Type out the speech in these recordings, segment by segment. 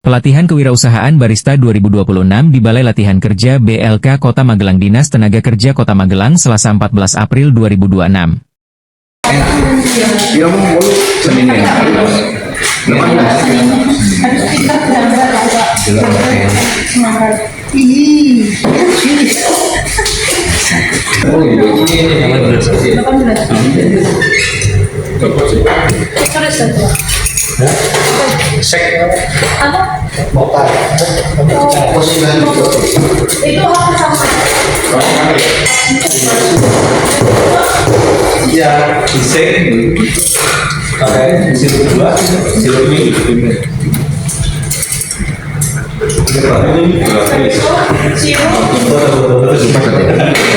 Pelatihan Kewirausahaan Barista 2026 di Balai Latihan Kerja BLK Kota Magelang Dinas Tenaga Kerja Kota Magelang Selasa 14 April 2026. Itu apa sama? Ya, bising. Oke, bising kedua, bising ini.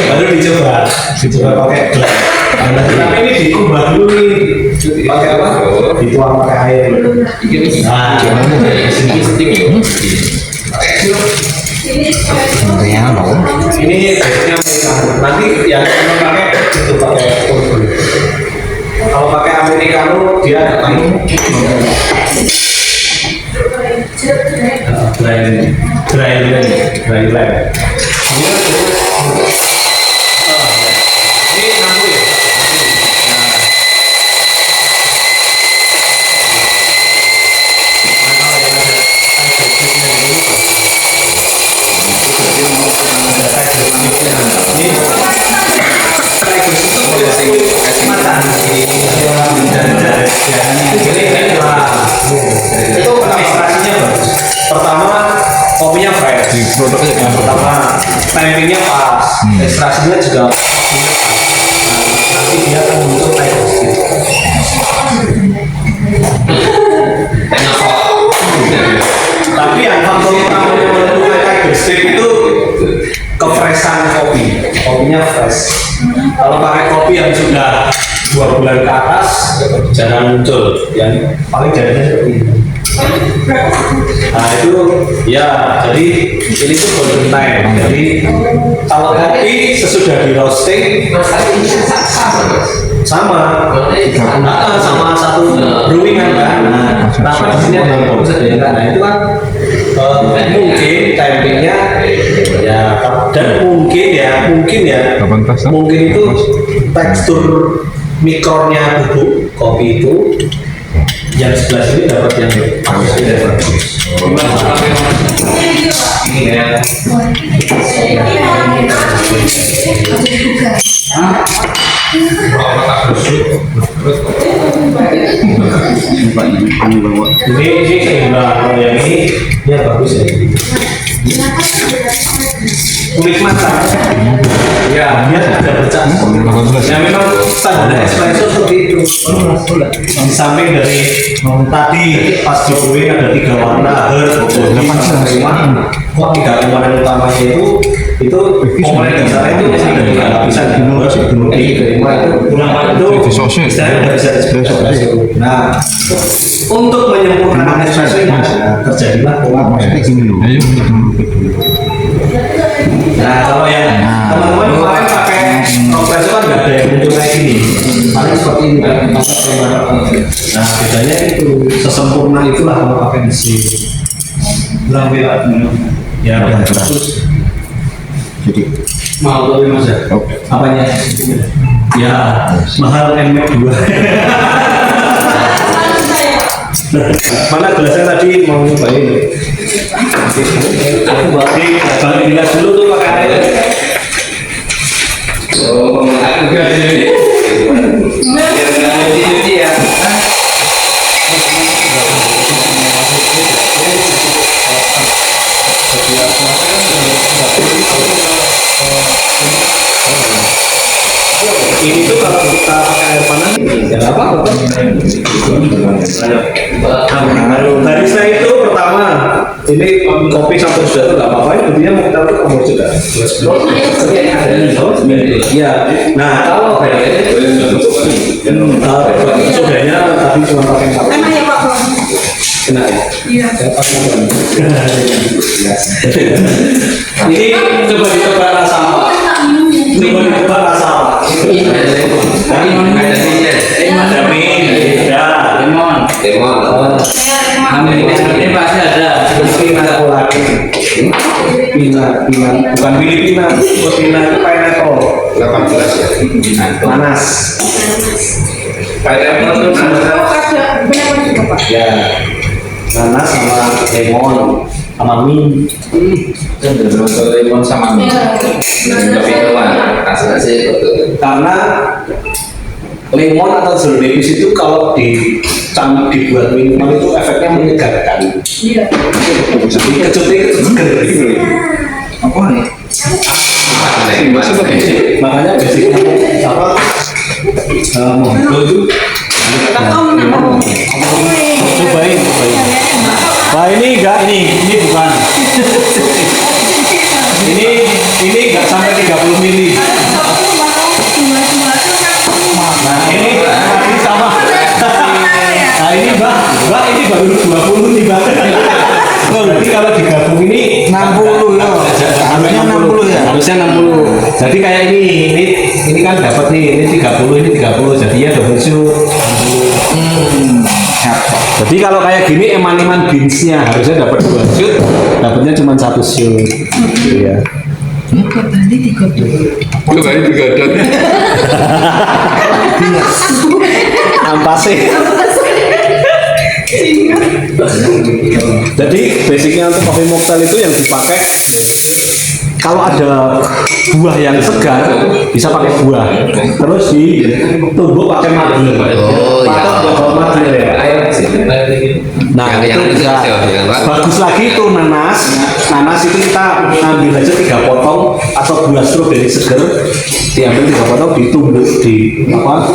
Baru dicoba pakai gelas. Tapi ini dikubah dulu nih. Pakai apa? Dituang pakai air. Nah, ini biasanya nanti yang pakai itu pakai kalau pakai americano dia akan dry blend. Itu ekstraksinya bagus. Pertama kopinya fresh. Yang pertama timingnya pas. Ekstraksinya juga waktunya pas. Nanti dia akan muncul kayak gitu. Tapi yang faktor utama yang menentukan kayak steak itu kefreshan kopi. Kopinya fresh. Kalau pakai kopi yang sudah 2 bulan ke atas jangan muncul, yang paling jadinya seperti ini. Nah itu ya, jadi ini tuh golden time. Jadi kalau kopi sesudah di roasting sama satu brewingan kan. Nah di sini ada yang bagus ada yang enggak. Nah itu kan mungkin timingnya ya, dan mungkin itu tekstur mikronnya bubuk kopi itu yang sebelah sini dapat yang bagus. Ini ya. Ini seimbang, yang ini ya bagus ya. Kulit matang. Ya, dia sudah bercak. Ya memang standar espresso seperti itu. Di samping dari tadi pas di brewing ada 3 warna, herb, kok 3 komponen utamanya itu komponen dasarnya itu ada 3 lapisan. Itu istilahnya udah bisa espresso. Nah, untuk menyempurnakan espresso ini terjadilah nah, kalau yang teman-teman kemarin pakai espresso kan nggak ada yang muncul kayak gini, paling seperti ini kan. Nah, bedanya itu sesempurna itulah kalau pakai mesin. Ya, bagus. Jadi mau lebih mas ya? Apanya? Ya, mahal M2. Mana gelasnya tadi mau nyobain? Aku balik lihat dulu tuh pakai air. Oh, aku juga ini. Ini ya. Ini tuh kalau kita pakai air panas ya nggak apa-apa. Barista itu pertama ini kopi sampai sudah itu nggak apa-apa, intinya mau kita tuh kamu sudah. Ya, nah kalau sudahnya tapi cuma pakai satu. Kena ya? Iya. Ini coba ditebak rasa apa? Coba ditebak rasa apa? Ada mint, ada lemon. Ini pasti ada. bukan Filipina, Filipina itu pineapple 18 ya. nanas. Pineapple itu Ada berapa juga Pak? Ya, nanas sama lemon sama mie. Cenderung lemon sama mie. Tapi keluar kasih Karena lemon atau jeruk nipis itu kalau dibuat minuman itu efeknya menyegarkan. Iya. Jadi kecutnya itu seger gitu. apa nih? Makanya basicnya apa? Mojito itu. Cobain. Wah ini enggak ini bukan. ini enggak sampai 30 mili. Nah ini sama. Nah ini mbak ini baru 20 nih mbak. Jadi kalau digabung ini 60 ya. Harusnya 60 ya. Harusnya 60. Jadi kayak ini kan dapat nih, ini 30, ini 30. Jadi ya double shoot. Jadi kalau kayak gini eman-eman beansnya harusnya dapat 2 shoot, dapatnya cuma 1 shoot. Iya. Lu kali digadang. Ampasnya. Jadi basicnya untuk coffee mocktail itu yang dipakai kalau ada buah yang segar bisa pakai buah, terus ditumbuk pakai magle. Oh, iya. Atau magle ya. Nah Yang itu bisa bagus lagi itu nanas itu kita ambil aja 3 potong atau buah stroberi seger diambil 3 potong ditumbuk di apa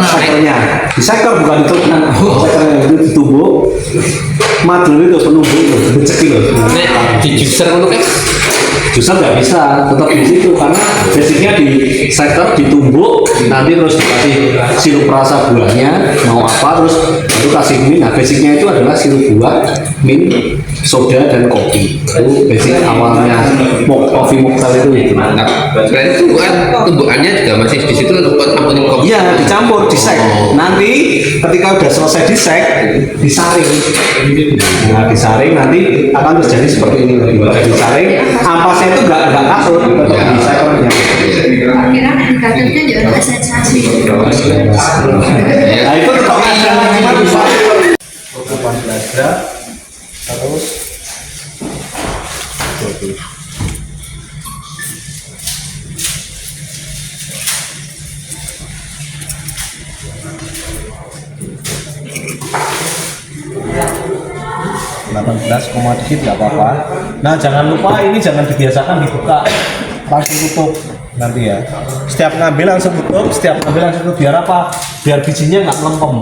sekernya di seker bukan itu sekernya itu ditumbuk magle itu penumbuk itu becek itu Di juicer untuk juicer nggak bisa tetap di situ karena basicnya di seker ditumbuk nanti terus dikasih sirup rasa buahnya mau apa terus baru kasih mint. Nah basicnya itu adalah sirup buah, mint, soda dan kopi. Itu basic awalnya coffee mocktail itu. Selain itu tumbukannya juga masih di situ buat ampunin kopi. Iya dicampur disek. Nanti ketika udah selesai disek disaring. Nah disaring nanti akan terjadi seperti ini lagi. Disaring ampasnya itu nggak kasut tetap di sekernya. Akhirnya dikatakan juga ada sensasi. Nah itu tetap ada cuma bisa 18 gram terus 20. Dikit nggak apa-apa. Nah jangan lupa ini jangan dibiasakan dibuka langsung tutup nanti ya. Setiap ngambil langsung tutup, biar apa? Biar bijinya nggak melempem.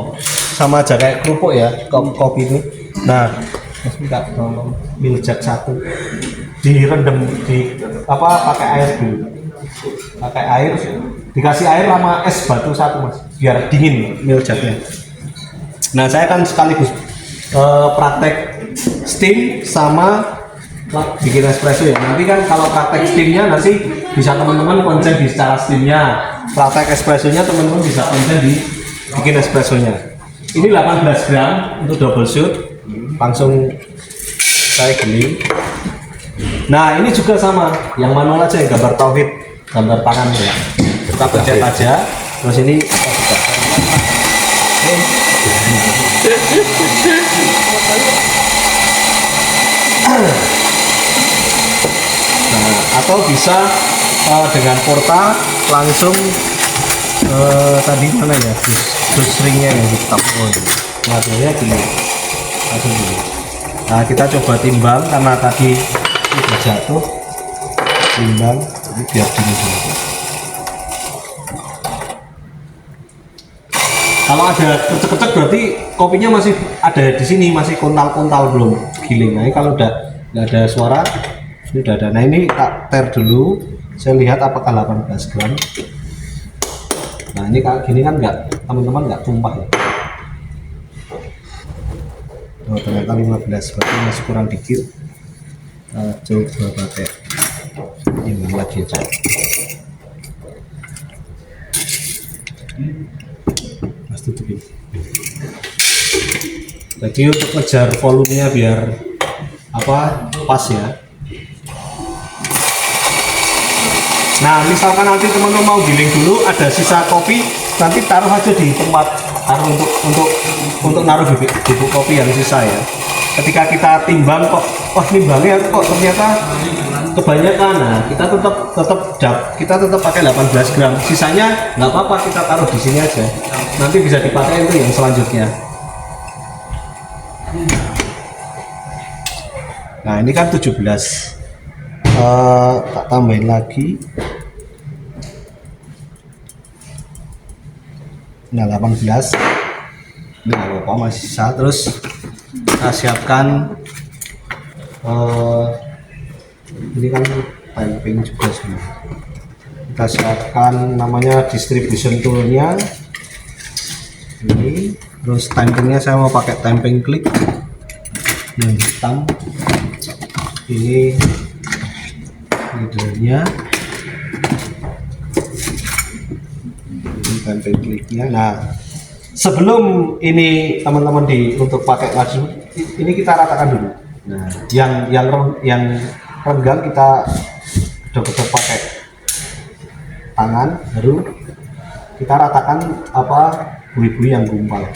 Sama aja kayak kerupuk ya kopi itu. Nah Mas minta tolong miljak 1 direndam di apa pakai air dulu. Pakai air dikasih air sama es batu 1 Mas biar dingin miljaknya. Nah saya akan sekaligus praktek steam sama bikin espresso ya. Nanti kan kalau praktek steamnya nanti bisa teman-teman konsen di secara steamnya. Praktek espressonya teman-teman bisa konsen di bikin espressonya. Ini 18 gram untuk double shoot. Langsung saya giling. Nah ini juga sama, yang manual aja ya, gambar tauhid, gambar tangan ya. Kita pencet aja. Terus ini kita buka. Nah, atau bisa dengan porta langsung tadi mana ya dus ringnya yang kita materialnya gini langsung gini. Nah kita coba timbang karena tadi udah jatuh, timbang ini biar gini dulu. Kalau ada kecek-kecek berarti kopinya masih ada di sini, masih kontal-kontal belum giling. Nah ini kalau udah nggak ada suara ini udah ada. Nah ini tak ter dulu, saya lihat apakah 18 gram. Nah ini kayak gini kan nggak, teman-teman nggak tumpah ya. Oh ternyata 15, berarti masih kurang dikit. Coba pakai ini lagi aja. Mas tutupin. Jadi untuk ngejar volumenya biar apa pas ya. Nah, misalkan nanti teman-teman mau giling dulu, ada sisa kopi, nanti taruh aja di tempat taruh untuk naruh bubuk kopi yang sisa ya. Ketika kita timbang kok, wah nimbangnya kok ternyata kebanyakan, nah kita tetap pakai 18 gram. Sisanya nggak apa-apa, kita taruh di sini aja. Nanti bisa dipakai itu yang selanjutnya. Nah, ini kan 17. Tak tambahin lagi. Nah, 18. Ini nggak apa-apa, masih sisa. Terus kita siapkan ini kan tamping juga semua. Kita siapkan namanya distribution toolnya ini. Terus tampingnya saya mau pakai tamping klik yang hitam. Ini leadernya, ini tamping kliknya. Nah, sebelum ini teman-teman untuk pakai laju, ini kita ratakan dulu. Nah, yang renggang kita betul-betul pakai tangan, baru kita ratakan apa bui-bui yang gumpal,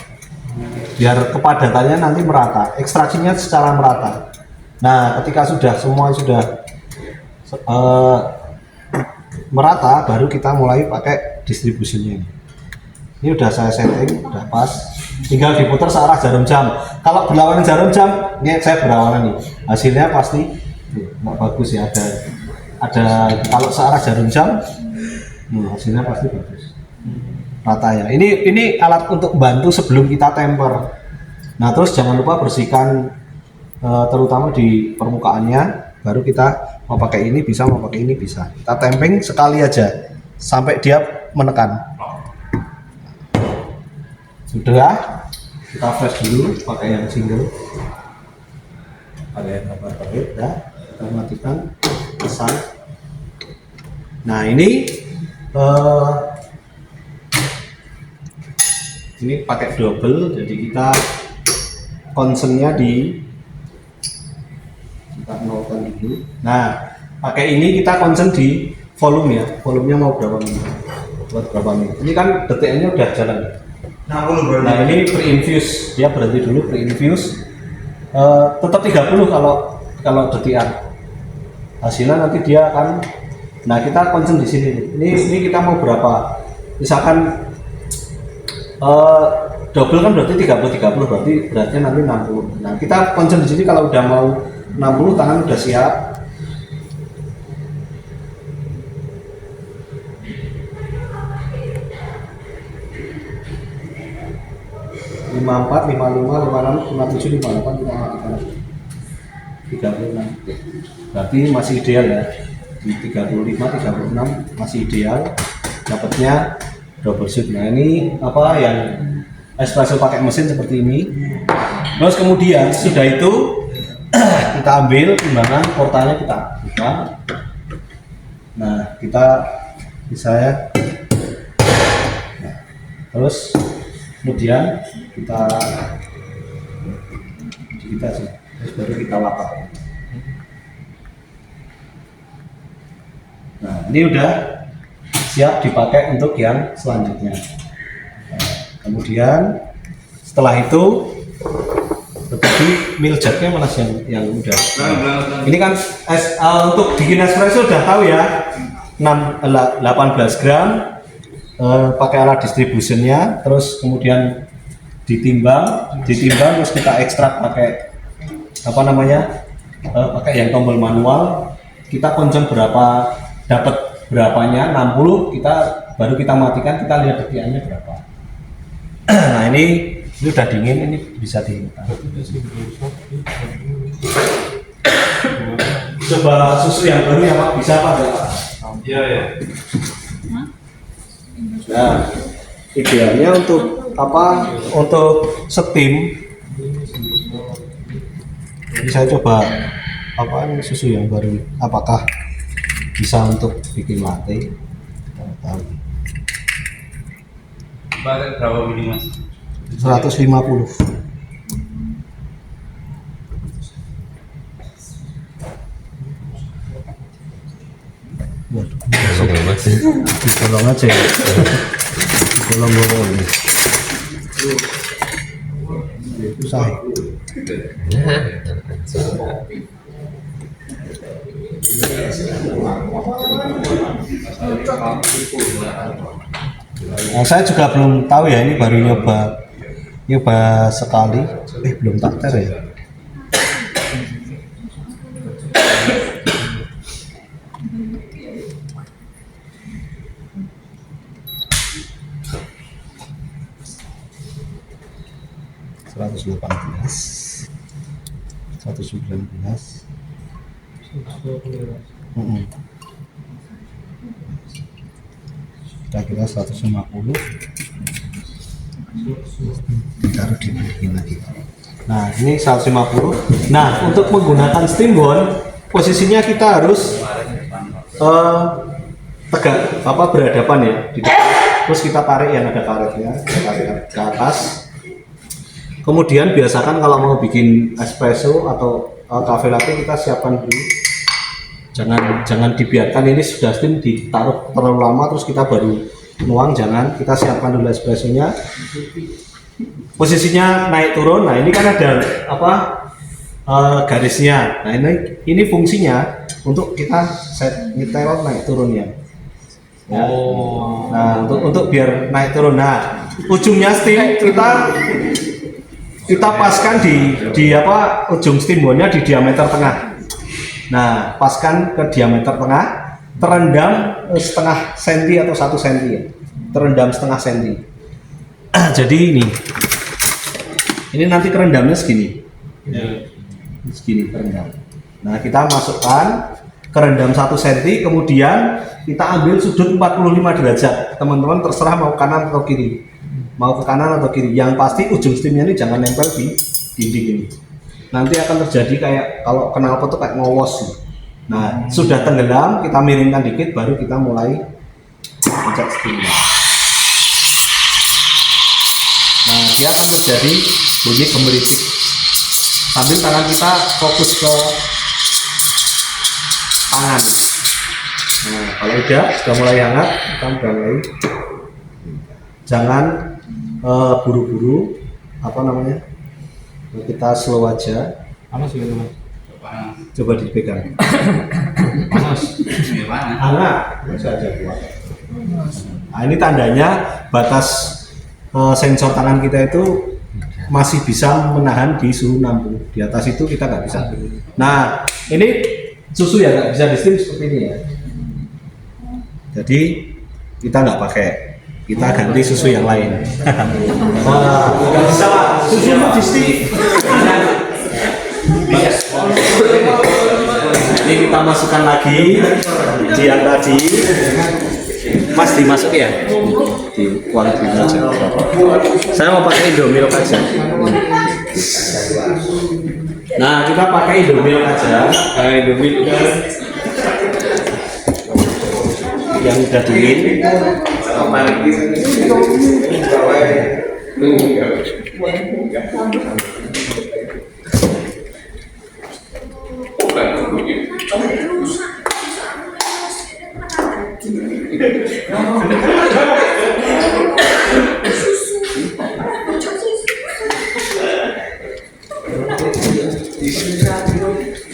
biar kepadatannya nanti merata, ekstraksinya secara merata. Nah, ketika semua sudah merata, baru kita mulai pakai distribusinya. Ini udah saya setting, udah pas, tinggal diputar searah jarum jam. Kalau berlawanan jarum jam, ini saya berlawanan nih, hasilnya pasti nggak bagus ya. Ada kalau searah jarum jam, hasilnya pasti bagus, rata ya. Ini alat untuk bantu sebelum kita temper. Nah, terus jangan lupa bersihkan terutama di permukaannya. Baru kita mau pakai ini bisa, mau pakai ini bisa. Kita tamping sekali aja sampai dia menekan. Sudah, kita flash dulu pakai yang single, pakai yang overhead, dah kita matikan pesan. Nah, ini pakai double, jadi kita concernnya kita nolkan dulu. Nah, pakai ini kita concern di volume ya, volumenya mau berapa menit, buat berapa menit. Ini kan detiknya udah jalan. Nah, ini pre-infuse, dia berhenti dulu pre-infuse. Tetap 30 kalau detikan. Hasilnya nanti dia akan. Nah, kita concern di sini. Ini kita mau berapa? Misalkan double kan berarti 30 berarti nanti 60. Nah, kita concern di sini kalau udah mau 60, tangan udah siap. 54, 55, 56, 57, 58, 36. Berarti masih ideal ya. Di 35, 36 masih ideal. Dapatnya double shoot. Nah, ini apa yang espresso pakai mesin seperti ini. Terus kemudian sudah itu kita ambil timbangan portanya, kita buka. Nah, kita bisa ya. Nah, terus kemudian kita sih, terus baru kita lapak. Nah, ini udah siap dipakai untuk yang selanjutnya. Nah, kemudian setelah itu tadi milk jugnya mana sih yang udah. Ini kan untuk bikin espresso udah tahu ya, 18 gram. Pakai alat distributionnya, terus kemudian ditimbang terus kita ekstrak pakai apa namanya, pakai yang tombol manual. Kita concern berapa, dapat berapanya 60, baru kita matikan, kita lihat detikannya berapa. Nah, ini udah dingin, ini bisa dihitung. Coba susu yang baru ya Pak, bisa Pak? Iya ya. Nah, idealnya untuk apa? Untuk steam. Jadi saya coba apa ini susu yang baru, apakah bisa untuk bikin latte? Kita tahu. Berapa mili Mas? 150. Waduh, Tolong aja ya. Tolong ini. Susah. Nah, saya juga belum tahu ya, ini baru nyoba sekali. Belum takter ya. Kira-kira 150 ditaruh di begini lagi. Nah ini 150. Nah untuk menggunakan steamboat posisinya kita harus tegak berhadapan ya di depan. Terus kita tarik yang ada karetnya, kita tarik ke atas. Kemudian biasakan kalau mau bikin espresso atau cafe latte kita siapkan dulu. Jangan dibiarkan ini sudah steam ditaruh terlalu lama terus kita baru nuang, jangan, kita siapkan dulu espressonya. Posisinya naik turun. Nah ini kan ada garisnya. Nah ini fungsinya untuk kita set nyetel naik turunnya. Ya. Nah untuk biar naik turun. Nah ujungnya steam kita paskan di ujung steamboatnya di diameter tengah. Nah paskan ke diameter tengah, terendam setengah senti atau 1 senti ya. Terendam setengah senti. Jadi ini nanti kerendamnya segini ya. Segini terendam. Nah kita masukkan kerendam 1 senti, kemudian kita ambil sudut 45 derajat. Teman-teman terserah mau kanan atau kiri, mau ke kanan atau kiri. Yang pasti ujung steamnya ini jangan nempel di dinding ini. Nanti akan terjadi kayak kalau knalpot itu kayak ngowos. Nah sudah tenggelam, kita miringkan dikit, baru kita mulai pencet steamnya. Nah dia akan terjadi bunyi gemericik sambil tangan kita fokus ke tangan. Nah kalau sudah mulai hangat, kita mulai jangan buru-buru, kita slow aja. Panas gitu Mas. Coba dipegang. Panas. Hangat, bisa aja buat. Nah ini tandanya batas sensor tangan kita itu masih bisa menahan di suhu 60. Di atas itu kita nggak bisa. Nah ini susu ya nggak bisa di steam seperti ini ya. Jadi kita nggak pakai, kita ganti susu yang lain. Nggak bisa susu di steam. Ini kita masukkan lagi di yang tadi. Mas dimasuk ya? Di kualitas aja. Saya mau pakai Indomilk aja. Nah kita pakai Indomilk aja. Indomilk yang udah dingin.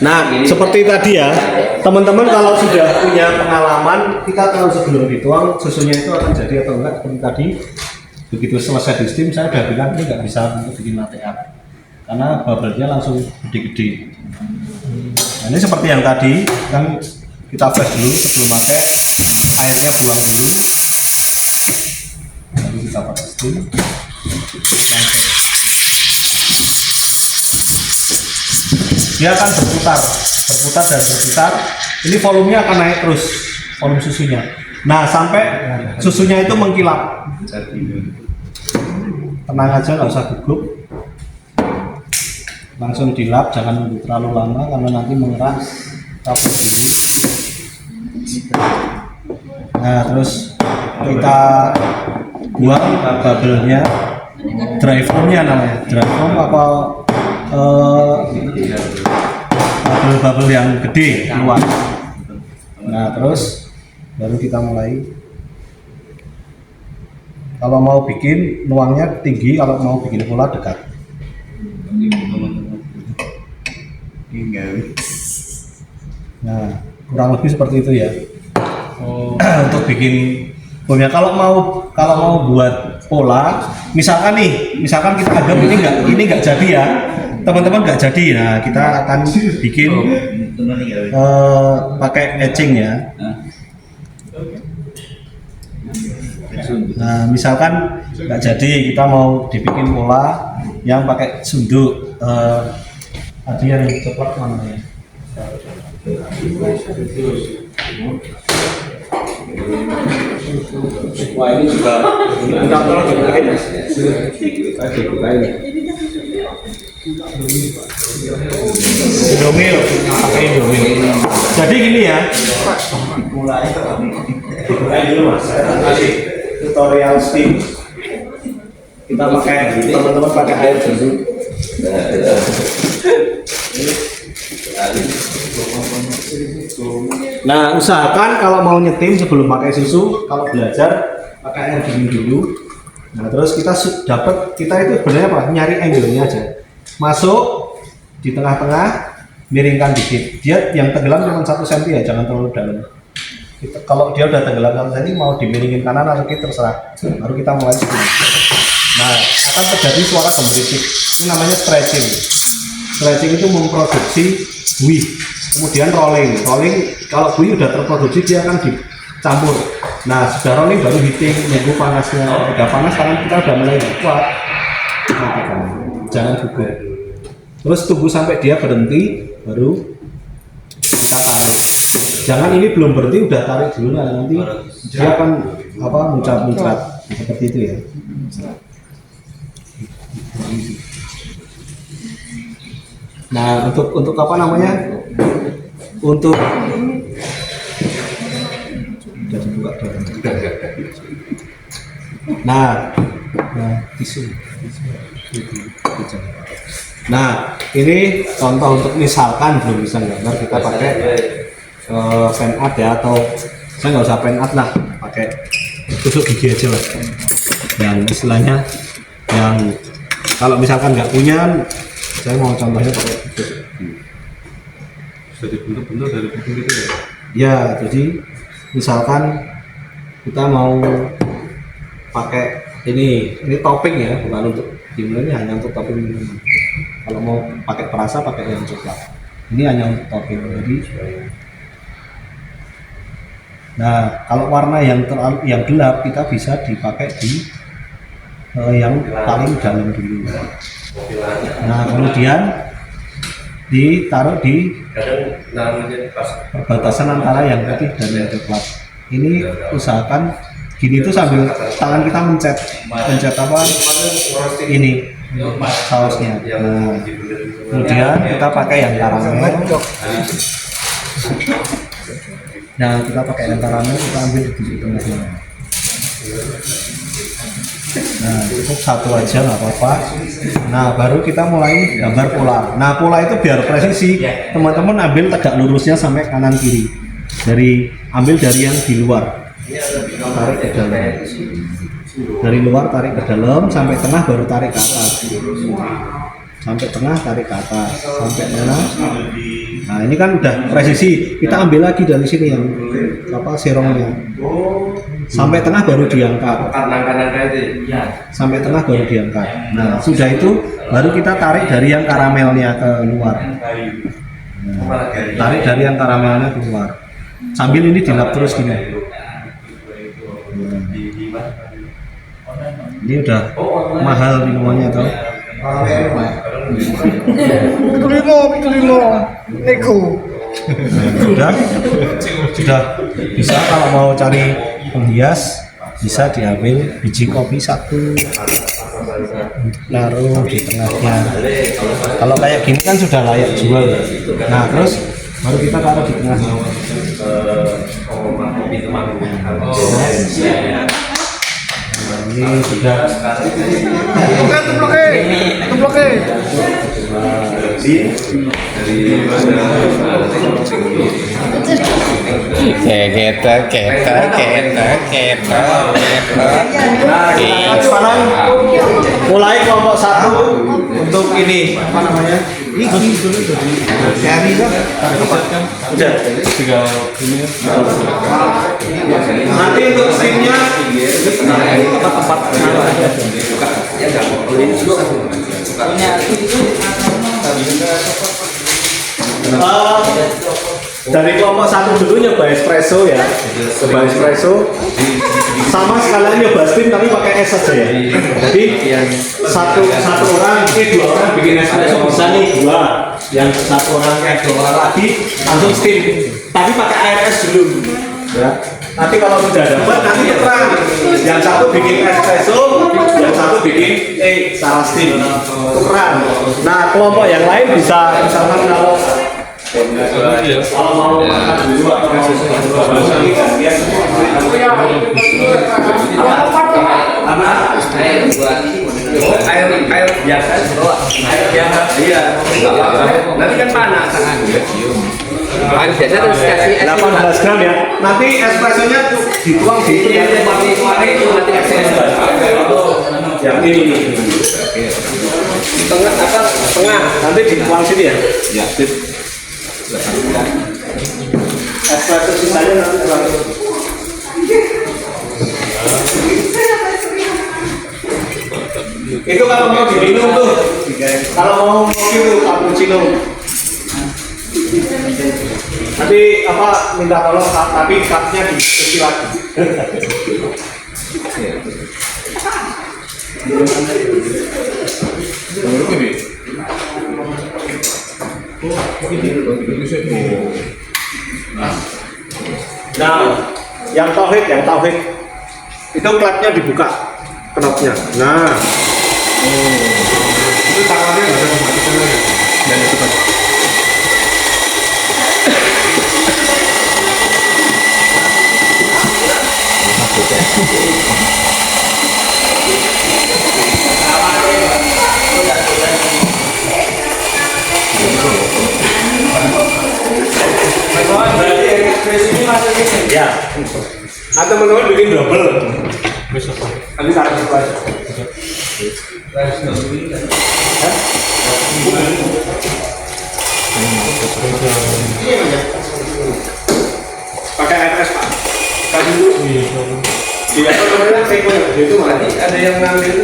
Nah, seperti tadi ya, teman-teman kalau sudah punya pengalaman, kita tahu sebelum dituang susunya itu akan jadi atau enggak. Seperti tadi, begitu selesai di steam, saya udah bilang ini nggak bisa untuk bikin latte art karena bubble-nya langsung gede-gede. Nah, ini seperti yang tadi, kan kita flash dulu sebelum pakai, airnya buang dulu, lalu kita pakai steam. Dia akan berputar dan berputar. Ini volumenya akan naik terus, volume susunya. Nah sampai susunya itu mengkilap. Tenang aja, nggak usah gugup. Langsung dilap, jangan nunggu terlalu lama karena nanti mengeras kabel dulu. Nah terus kita buang bubble-nya, dry foam-nya namanya. Dry foam apa? Bubble-bubble yang gede keluar. Nah terus baru kita mulai. Kalau mau bikin nuangnya tinggi, kalau mau bikin pola dekat. Nah, kurang lebih seperti itu ya. Untuk bikin punya, kalau mau buat pola, misalkan kita anggap ini nggak jadi ya, teman-teman nggak jadi. Nah, kita akan bikin pakai etching ya. Nah, misalkan nggak jadi, kita mau dibikin pola yang pakai sunduk. Tadi yang ceplok mana ya? Wah, ini juga minta tolong dibukain. Indomie, pakai Indomie. Jadi gini ya. Mulai dulu Mas. Saya kasih tutorial steam. Kita pakai, teman-teman pakai air dulu. Nah, usahakan kalau mau nyetim sebelum pakai susu, kalau belajar pakai air dingin dulu. Nah, terus kita itu sebenarnya apa? Nyari angle-nya aja. Masuk di tengah-tengah, miringkan dikit. Dia yang tenggelam cuma 1 cm ya, jangan terlalu dalam. Kalau dia udah tenggelam 1 cm, mau dimiringin kanan atau kiri terserah. Baru kita mulai segini. Nah, akan terjadi suara gemerisik. Ini namanya stretching. Stretching itu memproduksi buih. Kemudian rolling kalau buih udah terproduksi dia akan dicampur. Nah, sudah rolling baru heating, nunggu panasnya. Udah panas tangan kita udah mulai kuat. Jangan gugur. Terus tunggu sampai dia berhenti, baru kita tarik. Jangan ini belum berhenti udah tarik dulu, nah nanti dia akan muncrat seperti itu ya. Nah, untuk apa namanya? Untuk udah dibuka dong. Nah, tisu. Nah, ini contoh untuk misalkan belum bisa gambar, kita pakai pen art ya, atau saya nggak usah pen art lah, pakai tusuk gigi aja lah. Yang istilahnya yang kalau misalkan nggak punya, saya mau contohnya pakai tusuk gigi. Jadi bentuk-bentuk dari bikin gitu ya? Ya, jadi misalkan kita mau pakai ini topping ya, bukan untuk ini hanya untuk topping. Kalau mau pakai perasa pakai yang coklat. Ini hanya untuk topping. Jadi, nah kalau warna yang gelap kita bisa dipakai di yang paling dalam dulu. Nah kemudian ditaruh di perbatasan antara yang putih dan yang coklat. Ini usahakan gini itu sambil tangan kita mencet apa ini sausnya. Nah, kemudian kita pakai yang karamel. Nah, kita pakai yang karamel, kita ambil di tengahnya. Nah, cukup satu aja nggak apa-apa. Nah, baru kita mulai gambar pola. Nah, pola itu biar presisi, teman-teman ambil tegak lurusnya sampai kanan kiri. Ambil dari yang di luar, tarik ke dalam. Dari luar tarik ke dalam, sampai tengah baru tarik ke atas. Sampai tengah tarik ke atas, sampai tengah. Nah, ini kan udah presisi. Kita ambil lagi dari sini yang serongnya. Sampai tengah baru diangkat. Sampai tengah baru diangkat. Nah, sudah itu baru kita tarik dari yang karamelnya ke luar. Nah, tarik dari yang karamelnya keluar. Sambil ini dilap terus gini. Nah, ini udah mahal minumannya tuh. Sudah bisa. Kalau mau cari penghias bisa diambil biji kopi 1, naruh di tengahnya. Kalau kayak gini kan sudah layak jual. Nah terus baru kita taruh di tengahnya. Ini sudah Sekarang mulai kelompok 1 untuk ini apa namanya? Udah. Tinggal ini ya. Nanti untuk steamnya tempat-tempat dari kelompok 1 dulu nyoba espresso ya, coba espresso sama sekalian nyoba steam tapi pakai es saja ya. Jadi satu orang, dua orang bikin espresso bisa nih dua, yang satu orang dua orang lagi langsung steam tapi pakai air es dulu ya. Nanti kalau sudah dapat nanti terang yang satu bikin espresso, yang satu bikin salah steam tukeran. Nah kelompok yang lain bisa misalkan kalau mau makan dulu atau mau Air biasa iya nanti kan panas air biasa terus kasih es 18 gram ya. Nanti espressonya dituang di itu ya. nanti kasih es Yang ini. tengah apa Tengah, nanti dituang sini ya. ya Espresso sisanya nanti tuang. Itu kalau mau diminum tuh. Kalau mau kopi tuh cappuccino. Nanti apa minta tolong tapi cupnya dicuci lagi. Nah, yang tauhid itu klepnya dibuka, knopnya. Nah, Itu tangannya nggak ada dimatikan aja. Dan itu kan. berarti espresso ini masuknya ya. Atau teman-teman bikin double. Nanti taruh di aja. Pakai air es pak. Kasih dulu. Iya. Itu nanti ada yang ngambil.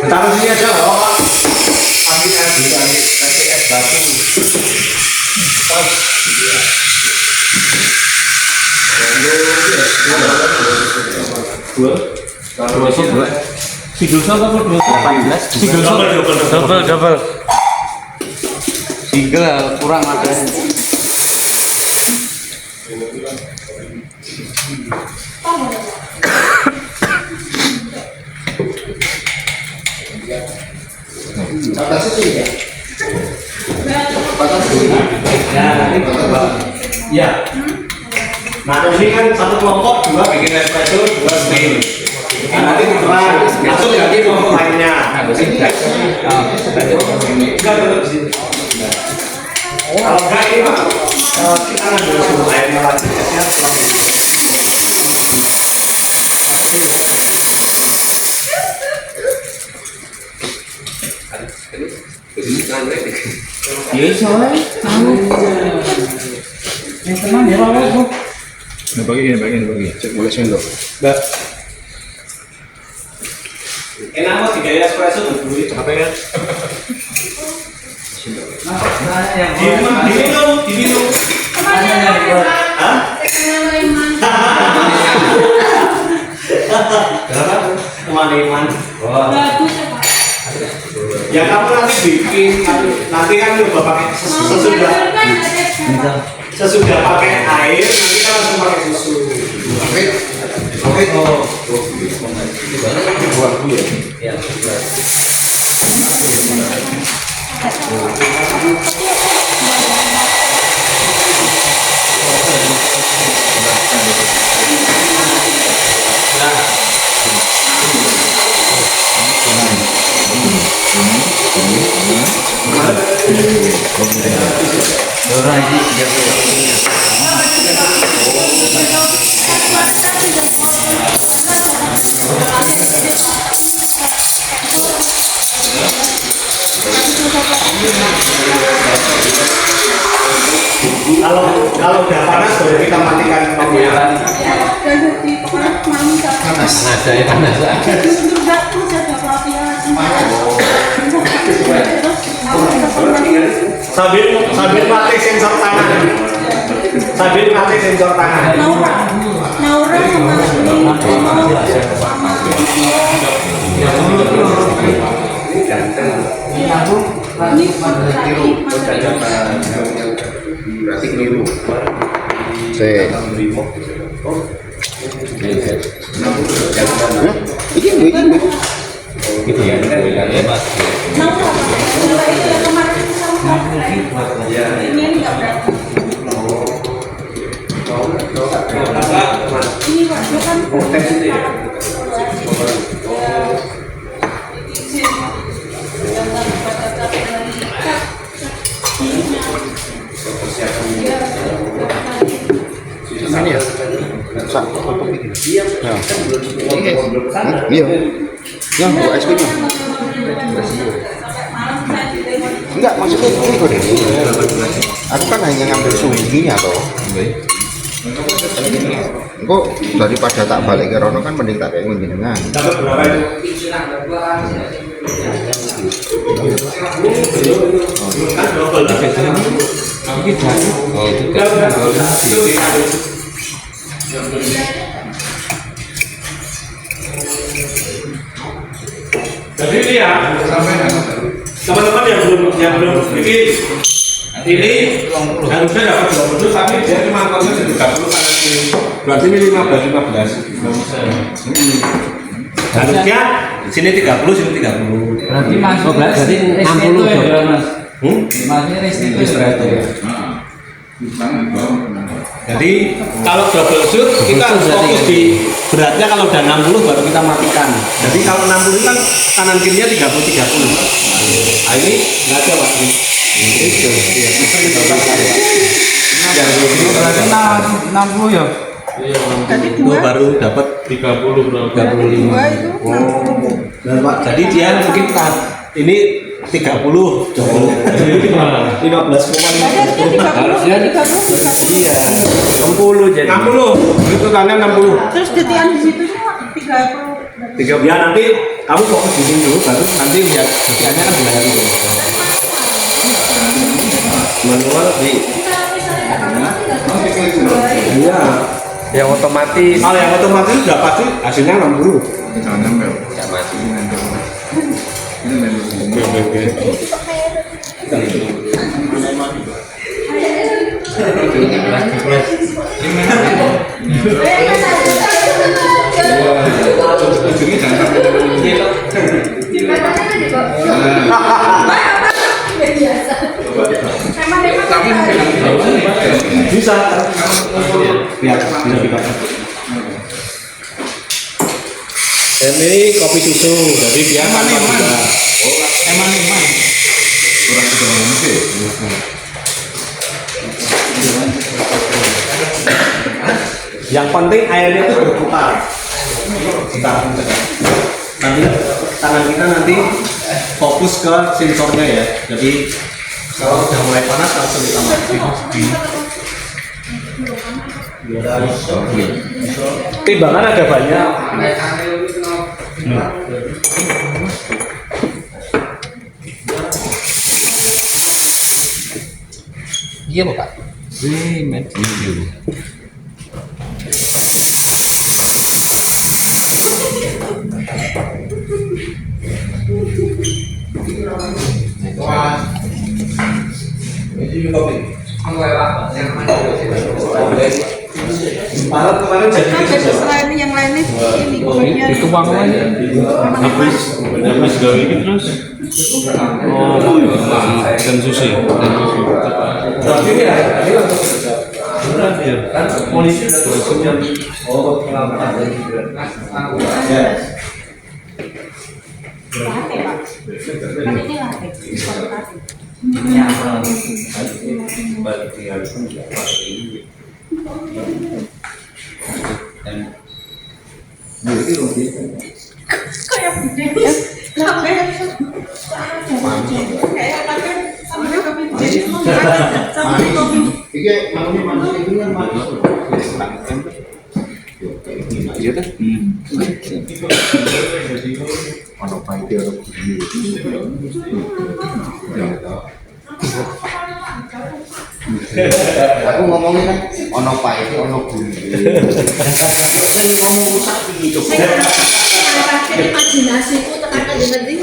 Taruh sini aja loh. Ambil es batu. Single shot apa 18? Single shot. Double. single kurang ada Ya. Nah, ini kan satu kelompok dua bikin espresso, dua steam. Nah, nanti diterang, masuk lagi kelompok lainnya. Kalau enggak ini Pak, kita ngambil sumber airnya lagi, esnya pakai ini. ya soalnya Yang tenang ya Pak. Nah, bagi. Cek boleh sendok. Mbak. Enak kok digaya espresso dulu. Apa ya? Diminum. Hah? Berapa? Kemaniman. Bagus ya Pak. Ya kamu nanti bikin, nanti kan coba pakai sesudah pakai air, nanti kan langsung pakai susu. Oke. Oh. Buat dulu ya. Kalau udah panas baru kita matikan kopinya. Panas saya panas. Sambil mati sensor tangan. Sambil mati sensor tangan. Naura Berarti keliru. Gitu ya. Hebat. Ini ya? Iya. Ya, buat es krimnya. Enggak, maksudnya ini kok deh. Aku kan hanya ngambil suginya toh. Kok daripada tak balik ke Rono kan mending tak kayak jenengan. Dapat berapa itu? Kan double. Oh, itu Jadi ini ya, teman-teman yang belum bikin ini harusnya dapat 20 tapi dia cuma konsen 30 karena ini berarti ini 15 harusnya sini 30 sini 30 Berarti masuk berarti 60 ya mas. Masnya restitusi ya. jadi kalau double shoot kita harus fokus di beratnya. Kalau udah 60 baru kita matikan. Jadi kalau 60 kan kanan kirinya 30-30. Nah ini nggak ada Pak. Berarti 60 ya. Itu baru dapat 30 berapa? 35. Nah, Pak, jadi dia mungkin ini 30 double. 15,5. Harusnya 30. Iya. 60 jadi. 60. Itu karena 60. Terus detian di situ 30. 30 ya nanti kamu fokus di sini dulu baru nanti lihat detiannya kan di layar itu. Manual di. Iya. Yang otomatis. Kalau yang otomatis sudah pasti hasilnya 60. Jangan nempel. tidak mati. Ujungnya jangan sampai. Bisa. Lihat, bisa dibaca. Dan ini kopi susu, jadi dia tanpa gula. Yang penting airnya itu berputar. Nanti tangan kita nanti fokus ke sensornya ya. Jadi kalau udah mulai panas langsung kita mati. Timbangan ada banyak. Iya Pak. Malam kemarin jadi Selain yang lainnya ini kopinya. Itu bangunnya. Habis gawe iki terus. Oh, dan sushi. tapi ini ya, ini langsung kan polisi sudah oh pengamatan ya. Latte, Pak. Kan ini latte. Kayak gede. Sampai kayak pakai sama kopi jadi sama kopi. Iki mangune mancing itu kan manis. Iya kan? Ono paite ono gede. Aku ngomongin kan ono paite ono gede. Ngomong rusak iki coba. Imajinasiku tekan ke ngerti.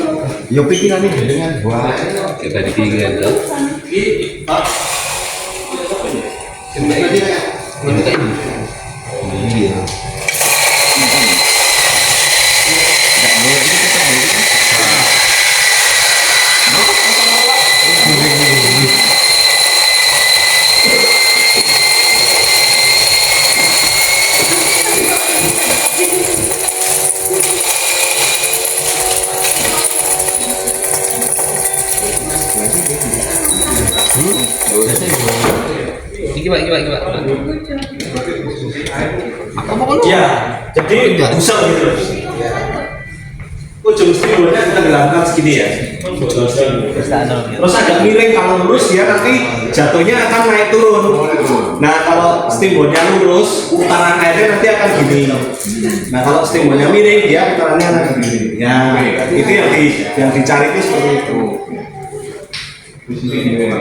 Yo pikirane dengan buah. Kita dipingin tuh. Ini kan iya. Gimana? Ya, jadi busel gitu. Ujung spidolnya kita gelamkan segini ya. Terus agak miring, kalau lurus dia nanti jatuhnya akan naik turun. Nah kalau steamboatnya lurus, putaran airnya nanti akan gini. Nah kalau steamboatnya miring, dia putarannya akan gini. Ya itu yang dicari itu seperti itu. Ini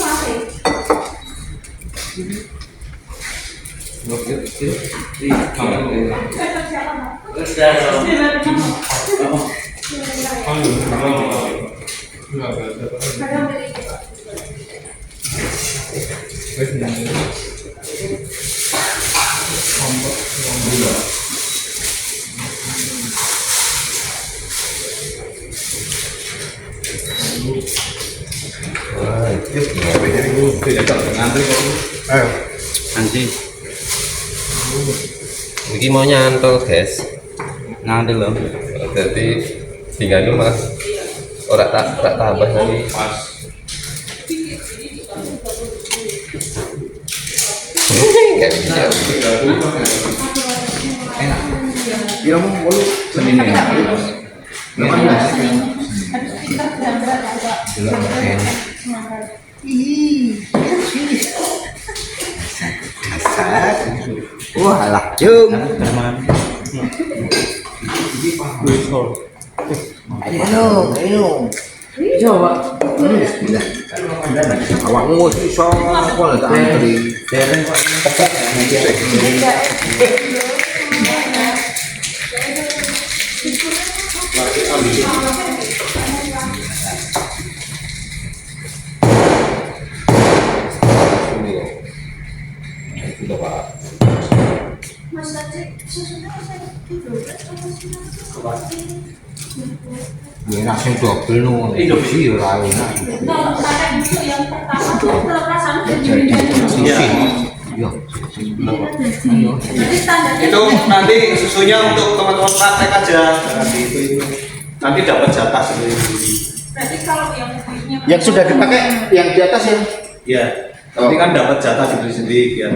masih. Nanti ini mau nyantol guys, Ngandel loh. jadi tinggal itu mas orang tak tambah nanti nggak bisa. Kira mau bolu Senini. 18. Wah, lah, jum. Ayo. Coba. Bismillah. Awakmu wis iso apa lah tak antri. Dereng kok. Mas Tati, susunya saya tidur. Ya enak sing double nu. Iya ora enak. Kalau ada itu yang pertama tuh perasaan Sisi. Yo. Jadi standarnya Itu nanti susunya untuk teman-teman praktek aja. Nanti dapat jatah sendiri. berarti kalau yang punya Yang sudah dipakai yang di atas ya. Ya, nanti kan dapat jatah sendiri ya.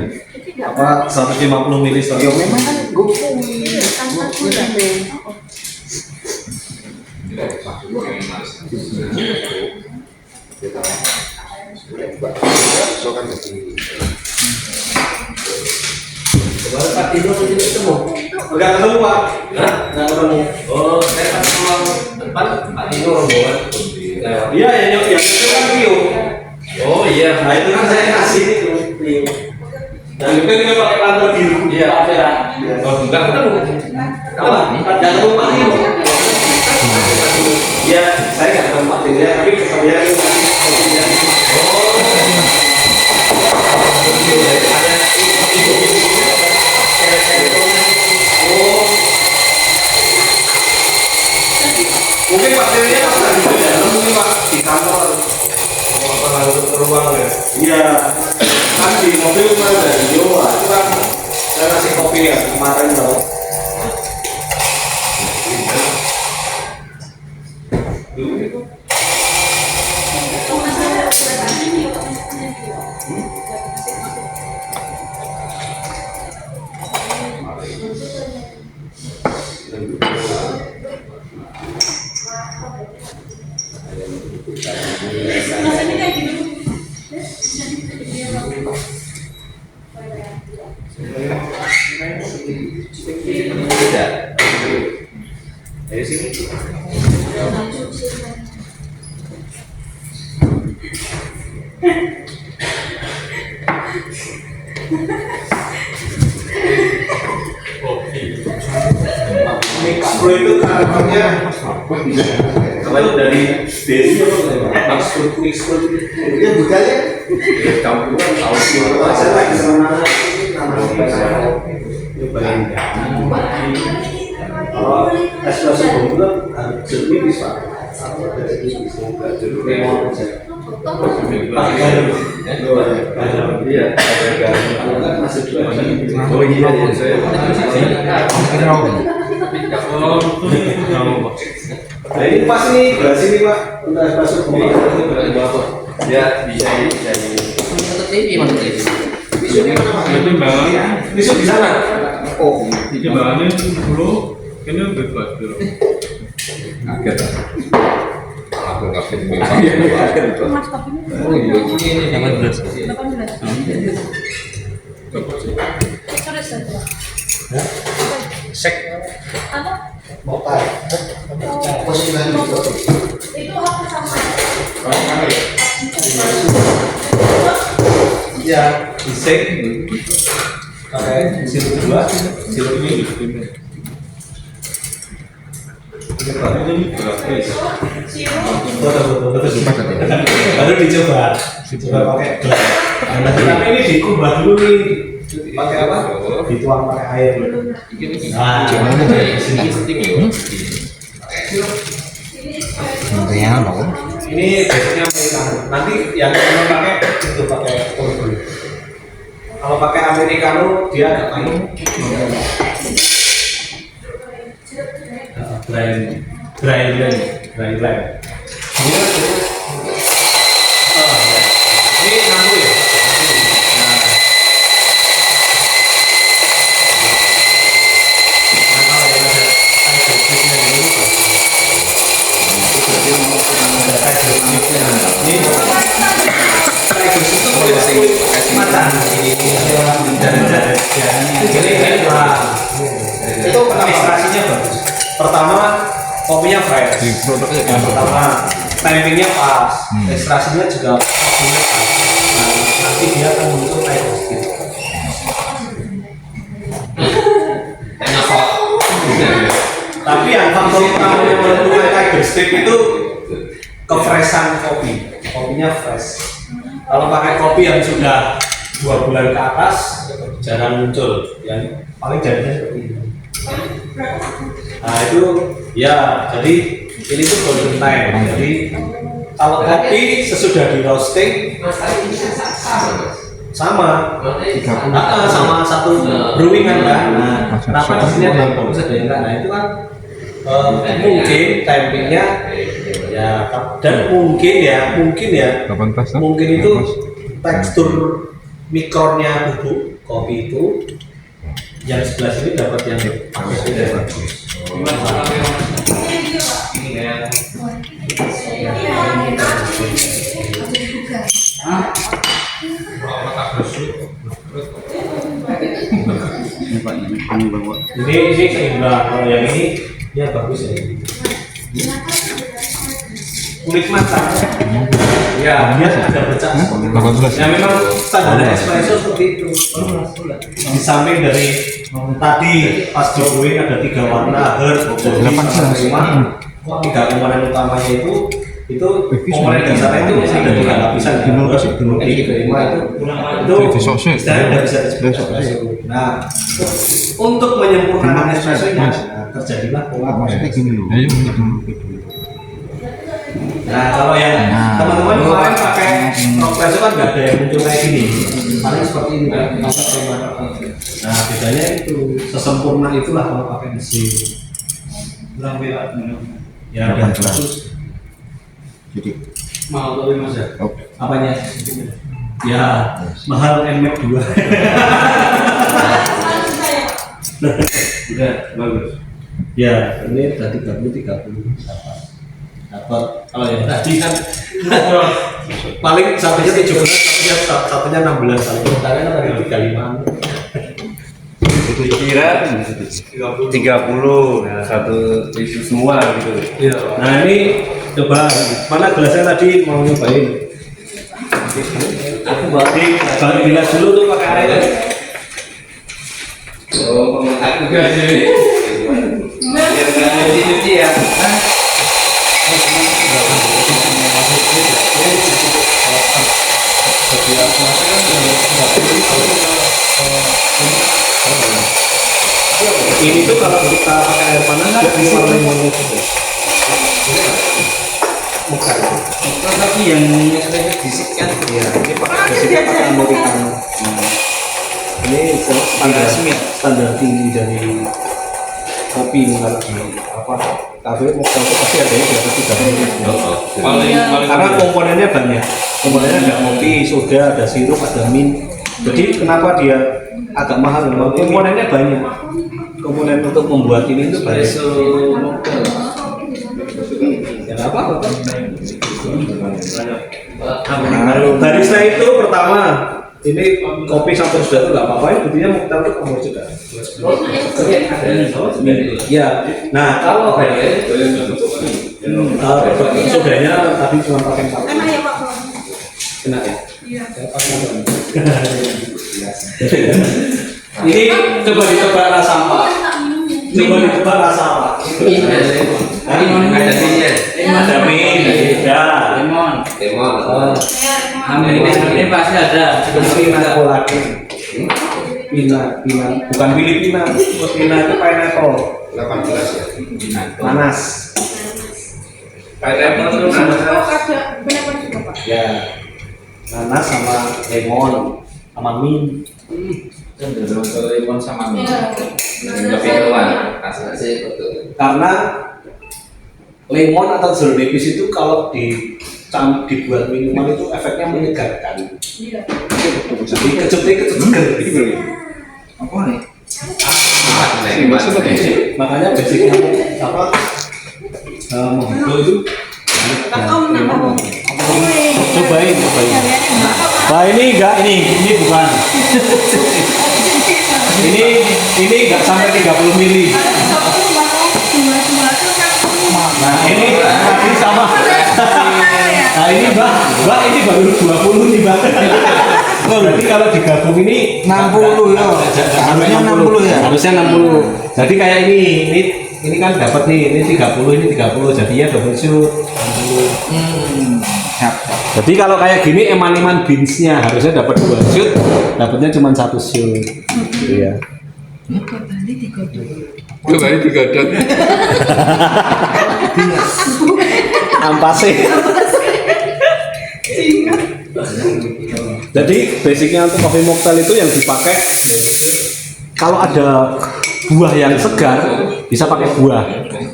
Apa 150 ml Ya memang kan gue kuwi. tanpa gula. So kan jadi Pak Tino nanti ketemu. Enggak ketemu Pak. Enggak ketemu. Oh, saya pas pulang depan Pak Tino rombongan. Iya, yang itu kan Rio. Oh iya. Nah itu kan saya kasih itu Rio. Dan itu kita pakai pantai biru. Iya, saya. Oh, enggak ketemu. Apa? Enggak ketemu Pak Rio. Iya, saya nggak ketemu Pak Rio, tapi saya mungkin Pak Rio pas lagi di dalam, mungkin Pak di kantor apa langsung ke ruang ya? Iya, kan di mobil mana ada video, itu kan saya kasih kopi yang kemarin loh. Rasanya kayak gini. Dari sini. Mixpro itu karakternya kalau dari Desi apa Mixpro itu Ya budaya. campuran tahu sih saya lagi sama kalau espresso bumbu harus jernih bisa nah ini pas nih gelas ini pak untuk espresso bumbu Ya bisa ini. Satu TV masuk TV. Bisa di sana. Oh, Timbangannya 10, ini bebas bro. Kaget. Aku kaget. Mas kopinya Oh iya ini 18. 18. Sore saja. Sek. Apa? motor. Posisi lain itu. Itu aku sama. Ya, disek. Pakai sirup dua, sirup ini. Baru dicoba, coba pakai gelas. Tapi ini dikubah dulu nih. Pakai apa? Dituang pakai air. Nah, ini biasanya americano. Nanti yang mau pakai itu pakai cold brew. Kalau pakai americano dia agak pahit. Dry blend. Ini ngampur ya. Itu ekstraksinya bagus. Pertama kopinya fresh. Yang pertama timingnya pas. Ekstraksinya juga waktunya pas. Nah, nanti dia akan muncul kayak sedikit. Tapi yang faktor utama yang menentukan Tiger Stick itu kefreshan kopi. Kopinya fresh. Kalau pakai kopi yang sudah 2 bulan ke atas jarang muncul, yang paling jadinya seperti ini. Nah itu ya, jadi ini tuh golden time. Jadi kalau kopi sesudah di roasting sama sama satu brewingan kan. Nah, kenapa di sini ada yang bagus ada yang enggak? Nah itu kan mungkin timingnya ya, dan mungkin itu tekstur mikronnya bubuk kopi itu yang sebelah sini dapat yang bagus. Ini seimbang. Kalau yang ini ya bagus ya. Kulit matang. Ya, dia sudah bercak. Ya memang standar espresso seperti itu. Di samping dari tadi pas di brewing ada 3 warna herb, aroma. 3 komponen utamanya itu komponen dasarnya itu ada 3 lapisan. Itu sudah bisa disebut. Nah, untuk menyempurnakan espresso nya terjadilah pola. Maksudnya gini loh. Nah, Nah, kalau yang teman-teman kemarin pakai kompresor kan nggak ada yang muncul kayak gini. Paling seperti ini kan. Nah, bedanya itu sesempurna itulah kalau pakai mesin. Ya, udah bagus. Jadi Mau tapi mas ya? oke. Apanya? Ya, mahal NMAX 2. Udah, bagus. Ya, ini tadi 30 dapat. Kalau yang tadi kan paling satunya 17, satunya 16 kali. Kalian tadi 35. Dikira 30, nah satu isu semua gitu. Iya. Nah ini coba mana gelasnya tadi mau nyobain? Aku balik gelas dulu tuh pakai air. Oh, pemenang juga sih. Biar nggak cuci ya. Ini tuh kalau kita pakai air panas nggak bisa limonnya juga. Bukan. Tapi yang disik kan Iya, ini pakai biasanya pakai americano. Ini standar tinggi dari kopi kalau di apa kafe mau pasti ada yang di atas 30. Paling Karena komponennya banyak. Komponennya ada kopi, soda, ada sirup, ada mint. Jadi kenapa dia agak mahal? Komponennya banyak. Komponen untuk membuat ini itu banyak. Ya nggak apa-apa. Barista itu pertama ini kopi sampai sudah itu nggak apa-apa, buktinya mau kita tuh kamu juga. Ya, nah kalau sodanya tadi cuma pakai satu. Enak ya Pak? Enak ya. Iya. Ini coba dicoba rasa apa? Coba dicoba rasa apa? Ada minyak. Ada mint, ada lemon. Lemon. Ini pasti ada. pina colada. Pina, bukan Filipina. Pina itu pineapple, 18 ya. nanas. Pineapple itu Oh, nanas. ada benar juga Pak. Ya, nanas sama lemon sama mint. Cenderung ke lemon sama mint. Lebih keluar. Rasanya sih betul. Karena lemon atau jeruk nipis itu kalau dibuat minuman itu efeknya menyegarkan. Iya. Jadi kejutnya segar. Apa nih? Makanya basicnya apa? Mojito itu. Cobain. Wah ini enggak, ini bukan. ini enggak sampai 30 mili. Nah ini sama. Nah ini mbak ini baru 20 nih mbak. Berarti kalau digabung ini 60 ya. Harusnya 60 ya. Harusnya 60. Jadi kayak ini kan dapat nih, ini 30, ini 30, jadinya double shoot 60. Jadi kalau kayak gini eman-eman beansnya harusnya dapat 2 shoot, dapatnya cuma 1 shoot. Iya. Kembali digodok. Ampase. Jadi basicnya untuk coffee mocktail itu yang dipakai kalau ada buah yang segar bisa pakai buah,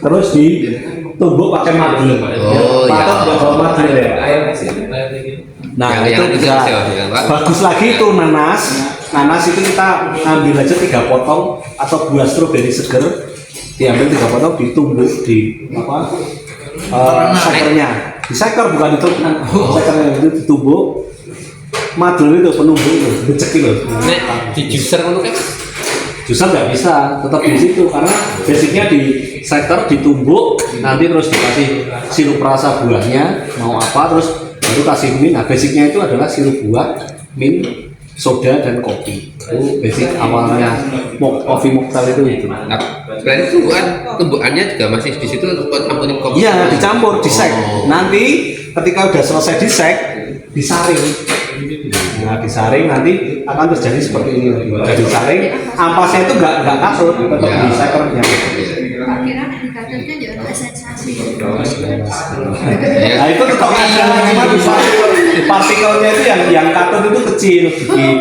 terus ditumbuk pakai madel. Oh, iya. Patut buat bawa madel ya. Nah Yang itu bisa ya, Pak. bagus lagi itu nanas. Nanas itu kita ambil aja 3 potong atau buah stroberi seger, diambil 3 potong, ditumbuk di apa? Sekernya, di seker bukan itu, sekernya itu ditumbuk. Madel itu penumbuk itu, becek itu. Nek di juicer ngono kan? Juicer nggak bisa, tetap di situ karena basicnya di seker ditumbuk, nanti terus dikasih sirup rasa buahnya mau apa, terus baru kasih mint. Nah basicnya itu adalah sirup buah, mint, soda dan kopi. Itu basic awalnya coffee mocktail itu. Nah, berarti tumbukannya juga masih di situ buat ampunin kopi. Iya dicampur, disek. Nanti ketika udah selesai disek, disaring. Nah disaring nanti akan terjadi seperti ini lagi. Jadi disaring, ampasnya itu nggak kasut, tetap di sekernya. Akhirnya indikatornya juga ada sensasi. Nah itu tetap ada, cuma partikelnya itu yang katod itu kecil, dikit.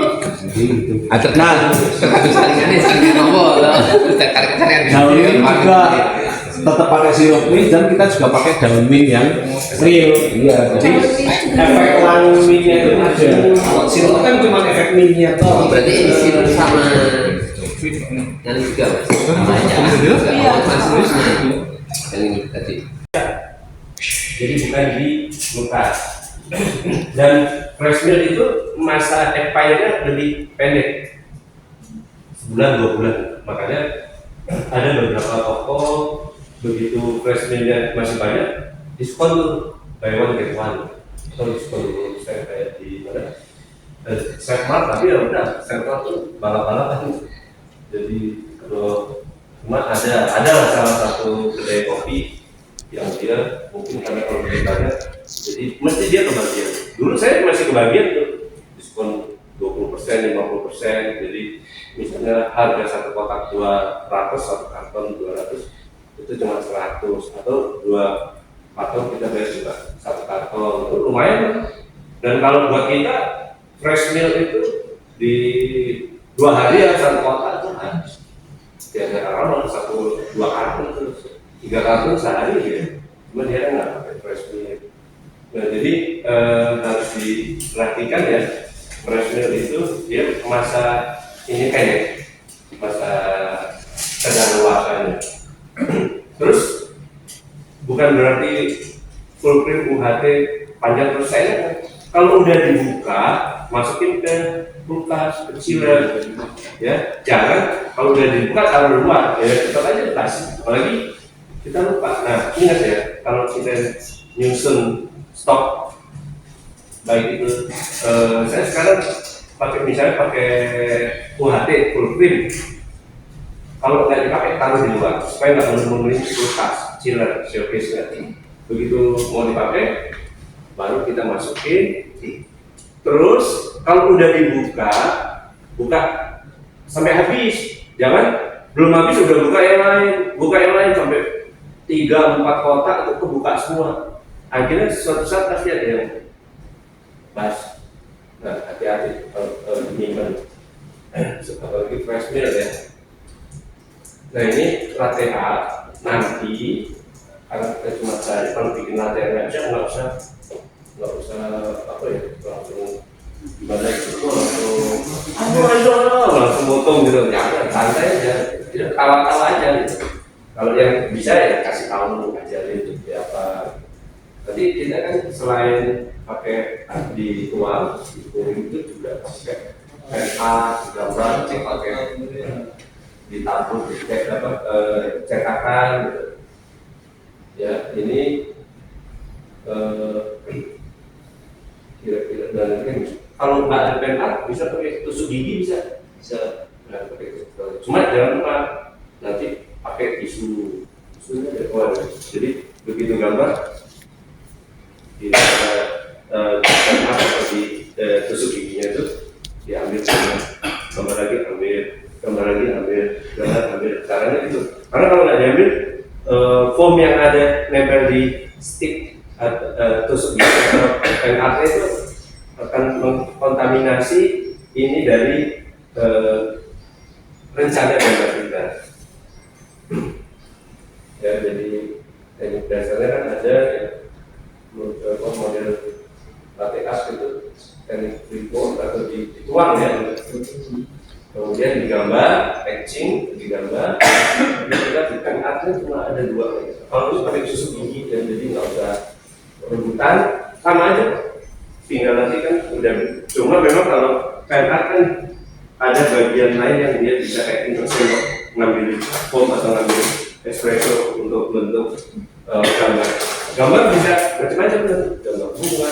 Nah, saringannya apa? Daun mint juga tetap pakai sirup mint dan kita juga pakai daun mint yang real. Iya, jadi efek wangi mintnya itu ada. Kalau sirup kan cuma efek mintnya toh. Berarti ini sirup sama yang juga mas? Sama aja. Iya. Yang ini tadi. Jadi bukan di kulkas. Dan fresh milk itu masa expirednya lebih pendek, sebulan 2 bulan. Makanya ada beberapa toko begitu fresh milknya masih banyak, diskon tuh buy one get one. Atau diskon dulu saya kayak di mana? Setmart, tapi ya udah Setmart tuh balap-balapan. Jadi kalau cuma ada salah satu kedai kopi yang dia mungkin karena kalau lebih banyak, jadi mesti dia kebagian. Dulu saya masih kebagian tuh diskon 20%, 50%. Jadi misalnya harga satu kotak 200, satu karton 200, itu cuma 100, atau 2 karton kita bayar juga satu karton, itu lumayan. Dan kalau buat kita fresh milk itu di 2 hari ya satu kotak itu habis. Biasanya orang 1-2 karton terus 3 karton sehari ya. Cuma dia kan nggak pakai fresh milk. Nah jadi harus diperhatikan ya, fresh milk itu dia masa ini pendek, masa kedaluarsanya. Terus bukan berarti full cream UHT panjang terus saya. Kalau udah dibuka, masukin ke kulkas kecil ya. Jangan kalau udah dibuka taruh luar ya, tetap aja di tas. Apalagi kita lupa. Nah ingat ya, kalau kita nyusun stok baik itu saya sekarang misalnya pakai UHT full cream. Kalau nggak dipakai taruh di luar supaya nggak memenuhi kulkas chiller showcase-nya. Begitu mau dipakai baru kita masukin. Terus kalau udah dibuka, buka sampai habis. Jangan belum habis udah buka yang lain sampai 3-4 kotak itu kebuka semua. Akhirnya suatu saat pasti ada yang pas. Nah hati-hati kalau dinyimpan, apalagi fresh milk ya. Nah ini latte art nanti karena kita cuma cari, kalau bikin latte aja nggak usah apa ya, langsung gimana itu langsung potong gitu, jangan, santai aja, tidak tawa-tawa aja gitu. Kalau yang bisa ya kasih tahu, ajarin itu apa. Nanti kita kan selain pakai dituang, itu juga pakai art, gambar, pakai ditabur, cetakan gitu. Ya ini kira-kira dan mungkin kalau nggak ada pen art bisa pakai tusuk gigi, bisa nah, pakai cuma jangan lupa nanti pakai tisunya dari luar. Jadi begitu gambar di pen art atau di tusuk giginya itu diambil gambar lagi ambil caranya itu. Karena kalau nggak diambil foam yang ada nempel di stick tusuk gigi atau pen art itu akan mengkontaminasi ini dari rencana gambar kita. Ya jadi teknik dasarnya kan ada ya, model latte art itu teknik freeform atau dituang ya. Kemudian digambar, etching, digambar. Kita di pen artnya cuma ada 2. Kalau itu pakai tusuk gigi dan jadi nggak usah rebutan, sama aja. Tinggal nanti kan udah. Cuma memang kalau pen art kan ada bagian lain yang dia bisa kayak sendok ngambil foam atau ngambil espresso untuk bentuk gambar. Gambar bisa macam-macam kan, gambar bunga,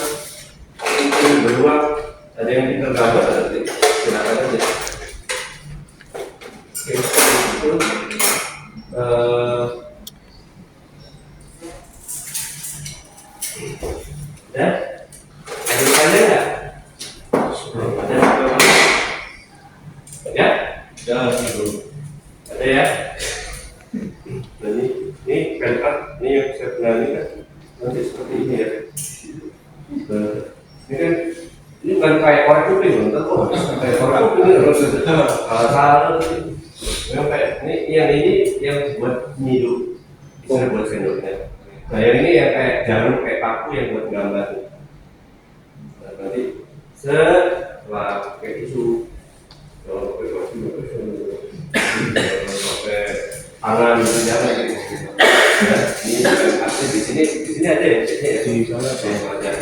beruang, ada yang pintar gambar, ada yang silakan aja. Itu ya, ada tanya nggak? Ya, ada ya. Ini pen art ini yang saya bilang ini kan nanti seperti ini ya. Ini kan ini bukan kayak korek kuping loh, tentu harus kayak korek kuping harus salah. Yang kayak ini yang buat nyidu, bisa buat sendoknya. Nah yang ini yang kayak jarum kayak paku yang buat gambar. Nah, nanti setelah pakai tisu, kalau pakai baju, pakai tangan gitu jangan gitu. Ya, ini artinya di sini aja ya, di sana aja.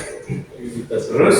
Terus